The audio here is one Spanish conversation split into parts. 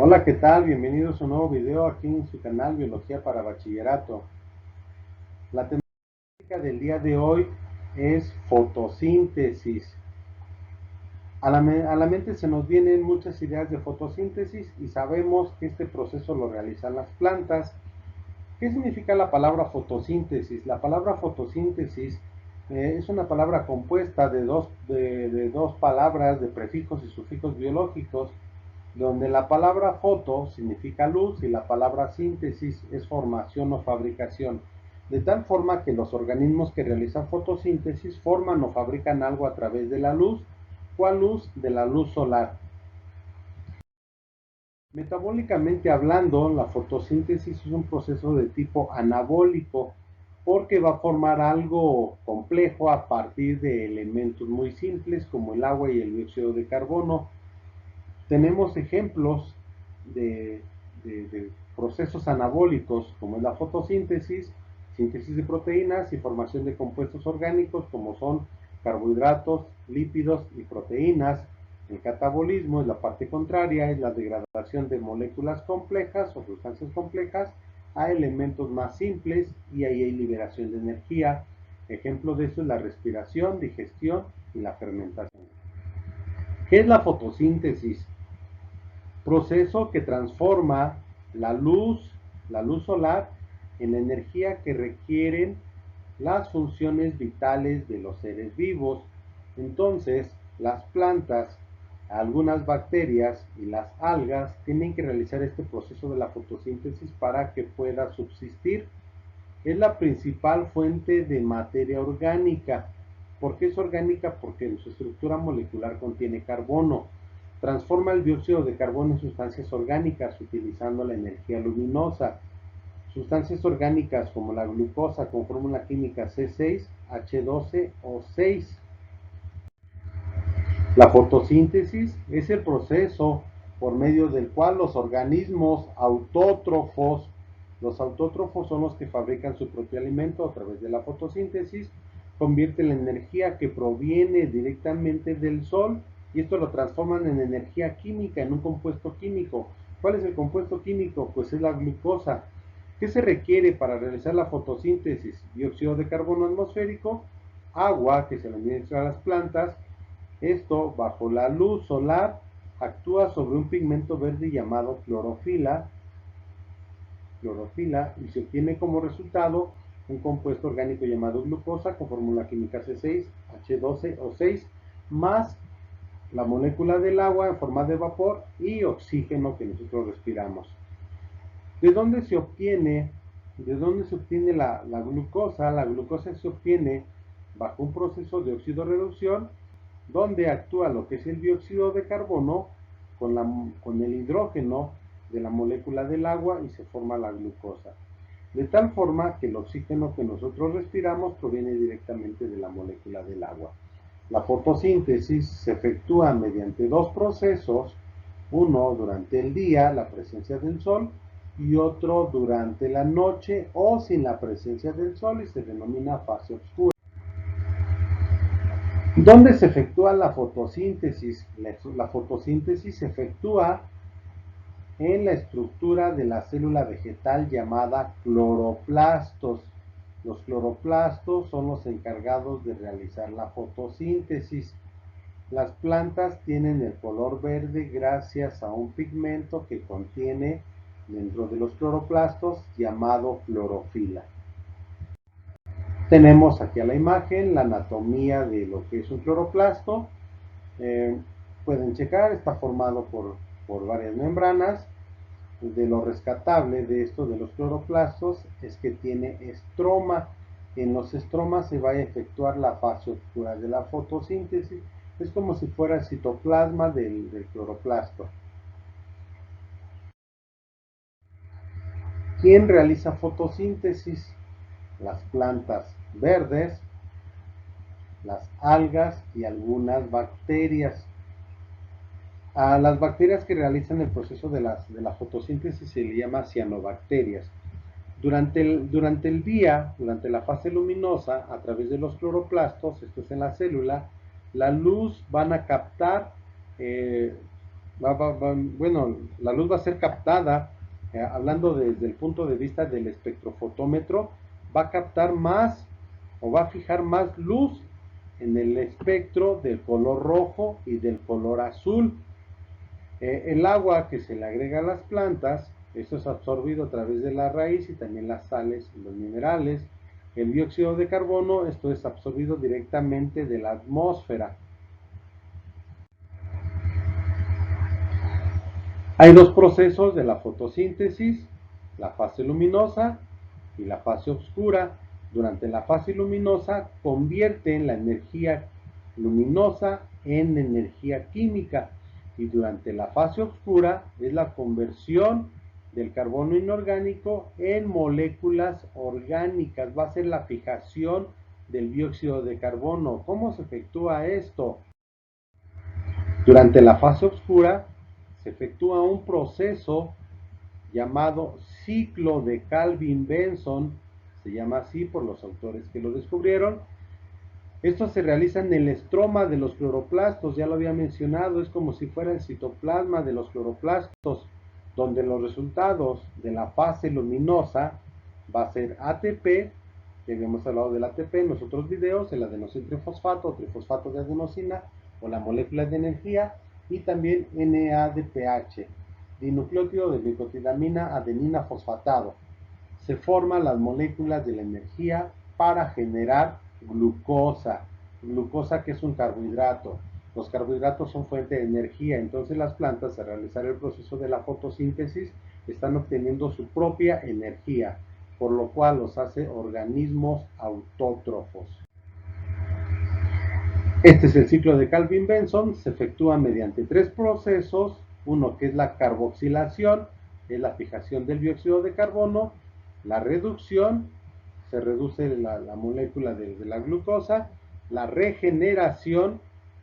Hola, ¿qué tal? Bienvenidos a un nuevo video aquí en su canal Biología para Bachillerato. La temática del día de hoy es fotosíntesis. A la mente se nos vienen muchas ideas de fotosíntesis y sabemos que este proceso lo realizan las plantas. ¿Qué significa la palabra fotosíntesis? La palabra fotosíntesis es una palabra compuesta de dos palabras, de prefijos y sufijos biológicos, donde la palabra foto significa luz y la palabra síntesis es formación o fabricación, de tal forma que los organismos que realizan fotosíntesis forman o fabrican algo a través de la luz. ¿Cuál luz? De la luz solar. Metabólicamente hablando, la fotosíntesis es un proceso de tipo anabólico porque va a formar algo complejo a partir de elementos muy simples como el agua y el dióxido de carbono. Tenemos ejemplos de, de procesos anabólicos como es la fotosíntesis, síntesis de proteínas y formación de compuestos orgánicos como son carbohidratos, lípidos y proteínas. El catabolismo es la parte contraria, es la degradación de moléculas complejas o sustancias complejas a elementos más simples y ahí hay liberación de energía. Ejemplo de eso es la respiración, digestión y la fermentación. ¿Qué es la fotosíntesis? Proceso que transforma la luz solar, en energía que requieren las funciones vitales de los seres vivos. Entonces, las plantas, algunas bacterias y las algas tienen que realizar este proceso de la fotosíntesis para que pueda subsistir. Es la principal fuente de materia orgánica. ¿Por qué es orgánica? Porque en su estructura molecular contiene carbono. Transforma el dióxido de carbono en sustancias orgánicas utilizando la energía luminosa. Sustancias orgánicas como la glucosa con fórmula química C6H12O6. La fotosíntesis es el proceso por medio del cual los organismos autótrofos, los autótrofos son los que fabrican su propio alimento a través de la fotosíntesis, convierten la energía que proviene directamente del sol y esto lo transforman en energía química, en un compuesto químico. ¿Cuál es el compuesto químico? Pues es la glucosa. ¿Qué se requiere para realizar la fotosíntesis? Dióxido de carbono atmosférico, agua que se le administra a las plantas. Esto, bajo la luz solar, actúa sobre un pigmento verde llamado clorofila y se obtiene como resultado un compuesto orgánico llamado glucosa con fórmula química C6H12O6 más la molécula del agua en forma de vapor y oxígeno que nosotros respiramos. ¿De dónde se obtiene, la glucosa? La glucosa se obtiene bajo un proceso de oxidorreducción donde actúa lo que es el dióxido de carbono con el hidrógeno de la molécula del agua y se forma la glucosa. De tal forma que el oxígeno que nosotros respiramos proviene directamente de la molécula del agua. La fotosíntesis se efectúa mediante dos procesos, uno durante el día, la presencia del sol, y otro durante la noche o sin la presencia del sol y se denomina fase oscura. ¿Dónde se efectúa la fotosíntesis? La fotosíntesis se efectúa en la estructura de la célula vegetal llamada cloroplastos. Los cloroplastos son los encargados de realizar la fotosíntesis. Las plantas tienen el color verde gracias a un pigmento que contiene dentro de los cloroplastos llamado clorofila. Tenemos aquí a la imagen la anatomía de lo que es un cloroplasto. Eh, Pueden checar, está formado por varias membranas. De lo rescatable de esto de los cloroplastos es que tiene estroma. En los estromas se va a efectuar la fase oscura de la fotosíntesis. Es como si fuera el citoplasma del cloroplasto. ¿Quién realiza fotosíntesis? Las plantas verdes, las algas y algunas bacterias. A las bacterias que realizan el proceso de la fotosíntesis se le llama cianobacterias. Durante el día, durante la fase luminosa, a través de los cloroplastos, esto es en la célula, la luz van a captar eh, bueno, la luz va a ser captada, hablando desde el punto de vista del espectrofotómetro, va a captar más o va a fijar más luz en el espectro del color rojo y del color azul. El agua que se le agrega a las plantas, eso es absorbido a través de la raíz y también las sales y los minerales. El dióxido de carbono, esto es absorbido directamente de la atmósfera. Hay dos procesos de la fotosíntesis, la fase luminosa y la fase oscura. Durante la fase luminosa convierten la energía luminosa en energía química y durante la fase oscura es la conversión del carbono inorgánico en moléculas orgánicas. Va a ser la fijación del dióxido de carbono. ¿Cómo se efectúa esto? Durante la fase oscura se efectúa un proceso llamado ciclo de Calvin-Benson, se llama así por los autores que lo descubrieron. Esto se realiza en el estroma de los cloroplastos, ya lo había mencionado, es como si fuera el citoplasma de los cloroplastos, donde los resultados de la fase luminosa va a ser ATP, que habíamos hablado del ATP en los otros videos, el adenosintrifosfato, trifosfato de adenosina o la molécula de energía, y también NADPH, dinucleótido de nicotidamina adenina fosfatado. Se forman las moléculas de la energía para generar glucosa. Glucosa que es un carbohidrato. Los carbohidratos son fuente de energía, entonces las plantas al realizar el proceso de la fotosíntesis están obteniendo su propia energía, por lo cual los hace organismos autótrofos. Este es el ciclo de Calvin-Benson, se efectúa mediante tres procesos, uno que es la carboxilación, es la fijación del dióxido de carbono, la reducción, se reduce la molécula de la glucosa, la regeneración,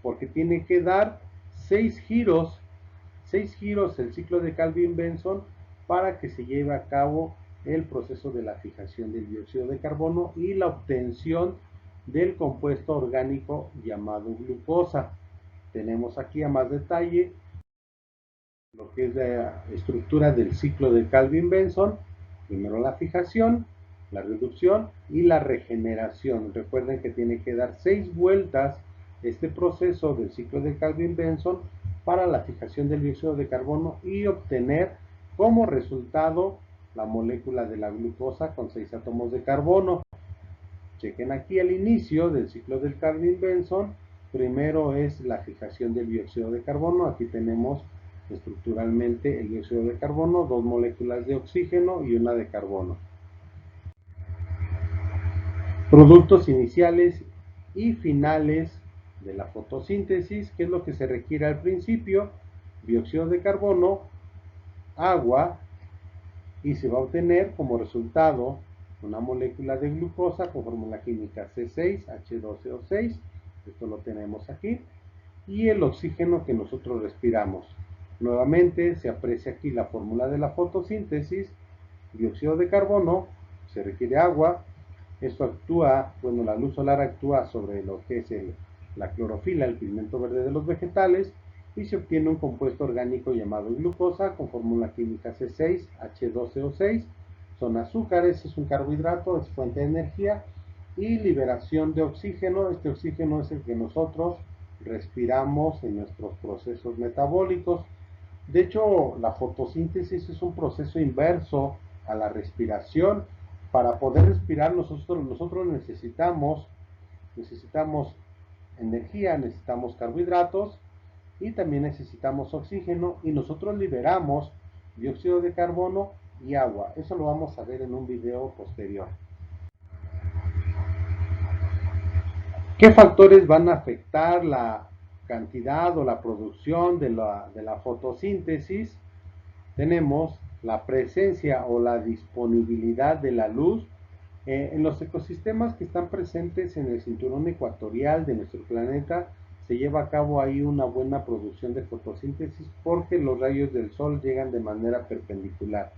porque tiene que dar 6 giros el ciclo de Calvin-Benson para que se lleve a cabo el proceso de la fijación del dióxido de carbono y la obtención del compuesto orgánico llamado glucosa. Tenemos aquí a más detalle lo que es la estructura del ciclo de Calvin-Benson. Primero la fijación, la reducción y la regeneración. Recuerden que tiene que dar 6 vueltas este proceso del ciclo de Calvin-Benson para la fijación del dióxido de carbono y obtener como resultado la molécula de la glucosa con 6 átomos de carbono. Chequen aquí el inicio del ciclo del Calvin-Benson. Primero es la fijación del dióxido de carbono. Aquí tenemos estructuralmente el dióxido de carbono, dos moléculas de oxígeno y una de carbono. Productos iniciales y finales de la fotosíntesis, que es lo que se requiere al principio: dióxido de carbono, agua, y se va a obtener como resultado una molécula de glucosa con fórmula química C6H12O6, esto lo tenemos aquí, y el oxígeno que nosotros respiramos. Nuevamente se aprecia aquí la fórmula de la fotosíntesis: dióxido de carbono, se requiere agua, esto actúa, bueno, la luz solar actúa sobre lo que es la clorofila, el pigmento verde de los vegetales, y se obtiene un compuesto orgánico llamado glucosa con fórmula química C6H12O6. Son azúcares, es un carbohidrato, es fuente de energía, y liberación de oxígeno. Este oxígeno es el que nosotros respiramos en nuestros procesos metabólicos. De hecho, la fotosíntesis es un proceso inverso a la respiración. Para poder respirar nosotros necesitamos energía, necesitamos carbohidratos y también necesitamos oxígeno, y nosotros liberamos dióxido de carbono y agua. Eso lo vamos a ver en un video posterior. ¿Qué factores van a afectar la cantidad o la producción de la fotosíntesis? Tenemos la presencia o la disponibilidad de la luz. En los ecosistemas que están presentes en el cinturón ecuatorial de nuestro planeta se lleva a cabo ahí una buena producción de fotosíntesis porque los rayos del sol llegan de manera perpendicular.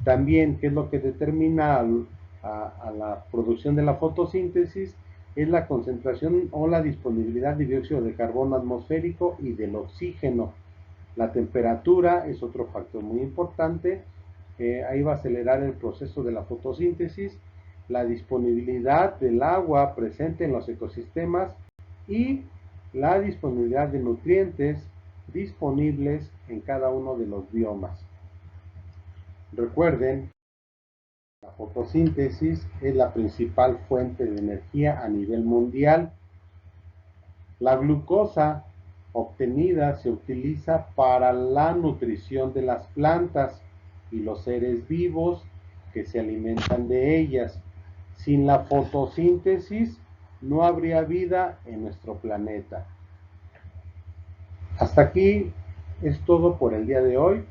También, ¿qué es lo que determina a la producción de la fotosíntesis? Es la concentración o la disponibilidad de dióxido de carbono atmosférico y del oxígeno. La temperatura es otro factor muy importante. Ahí va a acelerar el proceso de la fotosíntesis, la disponibilidad del agua presente en los ecosistemas y la disponibilidad de nutrientes disponibles en cada uno de los biomas. Recuerden, la fotosíntesis es la principal fuente de energía a nivel mundial. La glucosa obtenida se utiliza para la nutrición de las plantas y los seres vivos que se alimentan de ellas. Sin la fotosíntesis no habría vida en nuestro planeta. Hasta aquí es todo por el día de hoy.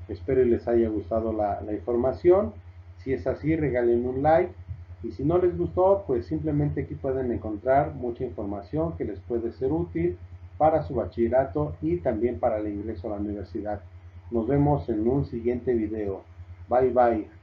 Espero les haya gustado la información. Si es así, regalen un like. Y si no les gustó, pues simplemente aquí pueden encontrar mucha información que les puede ser útil para su bachillerato y también para el ingreso a la universidad. Nos vemos en un siguiente video. Bye bye.